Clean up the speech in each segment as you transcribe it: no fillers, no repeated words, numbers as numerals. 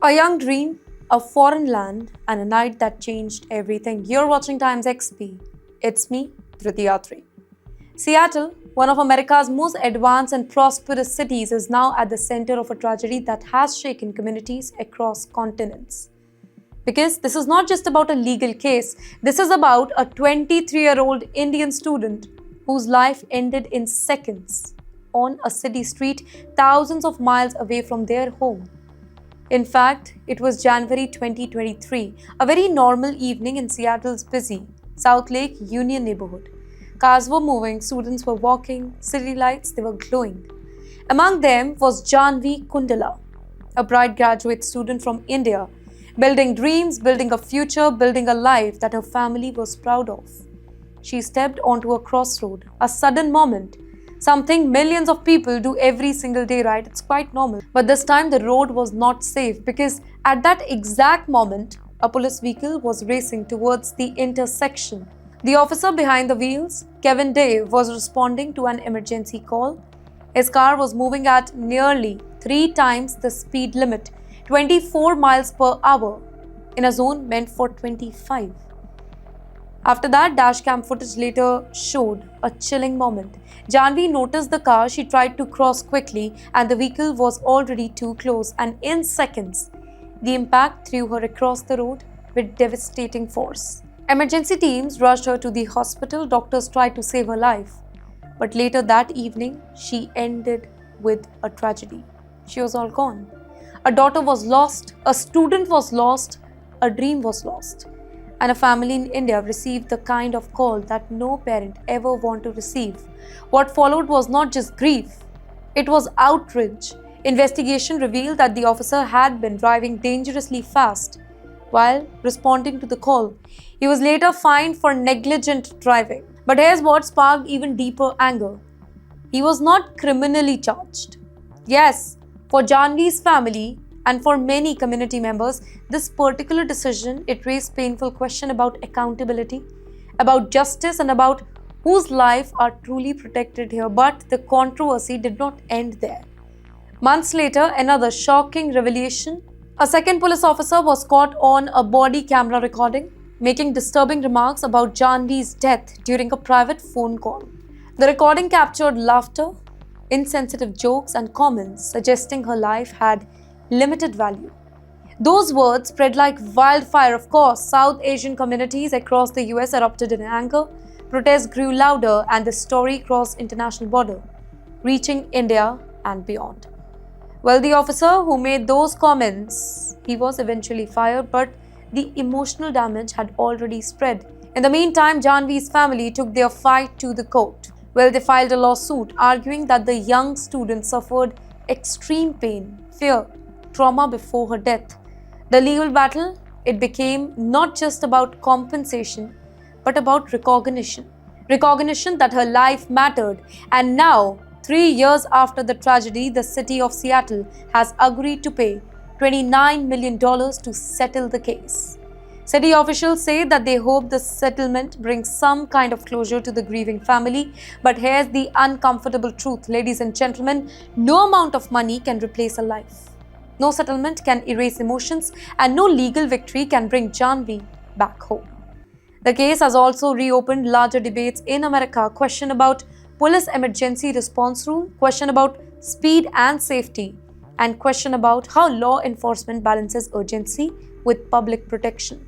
A young dream, a foreign land, and a night that changed everything. You're watching TimesXP. It's me, Outrage. Seattle, one of America's most advanced and prosperous cities, is now at the center of a tragedy that has shaken communities across continents. Because this is not just about a legal case, this is about a 23-year-old Indian student whose life ended in seconds on a city street thousands of miles away from their home. In fact, it was January 2023, a very normal evening in Seattle's busy South Lake Union neighborhood. Cars were moving, students were walking, city lights, they were glowing. Among them was Jaahnavi Kandula, a bright graduate student from India, building dreams, building a future, building a life that her family was proud of. She stepped onto a crossroad, a sudden moment, something millions of people do every single day, right? It's quite normal. But this time the road was not safe because at that exact moment, a police vehicle was racing towards the intersection. The officer behind the wheels, Kevin Dave, was responding to an emergency call. His car was moving at nearly 3 times the speed limit, 24 miles per hour, in a zone meant for 25. After that, dashcam footage later showed a chilling moment. Jaahnavi noticed the car, she tried to cross quickly, and the vehicle was already too close, and in seconds, the impact threw her across the road with devastating force. Emergency teams rushed her to the hospital, doctors tried to save her life. But later that evening, she ended with a tragedy. She was all gone. A daughter was lost, a student was lost, a dream was lost. And a family in India received the kind of call that no parent ever want to receive. What followed was not just grief, it was outrage. Investigation revealed that the officer had been driving dangerously fast while responding to the call. He was later fined for negligent driving. But here's what sparked even deeper anger. He was not criminally charged. Yes, for Jaahnavi's family, and for many community members, this particular decision, it raised painful questions about accountability, about justice, and about whose life are truly protected here. But the controversy did not end there. Months later, another shocking revelation. A second police officer was caught on a body camera recording, making disturbing remarks about Jaahnavi's death during a private phone call. The recording captured laughter, insensitive jokes, and comments suggesting her life had limited value. Those words spread like wildfire. Of course, South Asian communities across the US erupted in anger. Protests grew louder, and the story crossed international border, reaching India and beyond. Well, the officer who made those comments, he was eventually fired, but the emotional damage had already spread. In the meantime, Jaahnavi's family took their fight to the court. Well, they filed a lawsuit arguing that the young student suffered extreme pain, fear, trauma before her death. The legal battle, it became not just about compensation, but about recognition. Recognition that her life mattered. And now, 3 years after the tragedy, the city of Seattle has agreed to pay $29 million to settle the case. City officials say that they hope the settlement brings some kind of closure to the grieving family. But here's the uncomfortable truth, ladies and gentlemen, no amount of money can replace a life. No settlement can erase emotions, and no legal victory can bring Jaahnavi back home. The case has also reopened larger debates in America, question about police emergency response rule, question about speed and safety, and question about how law enforcement balances urgency with public protection.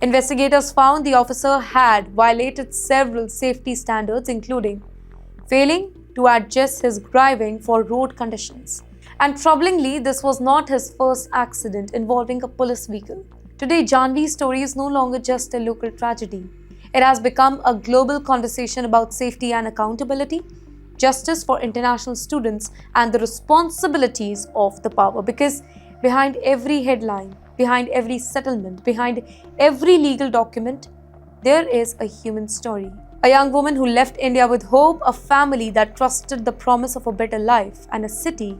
Investigators found the officer had violated several safety standards, including failing to adjust his driving for road conditions. And troublingly, this was not his first accident involving a police vehicle. Today, Jaahnavi's story is no longer just a local tragedy. It has become a global conversation about safety and accountability, justice for international students, and the responsibilities of the power. Because behind every headline, behind every settlement, behind every legal document, there is a human story. A young woman who left India with hope, a family that trusted the promise of a better life, and a city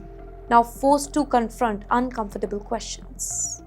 now forced to confront uncomfortable questions.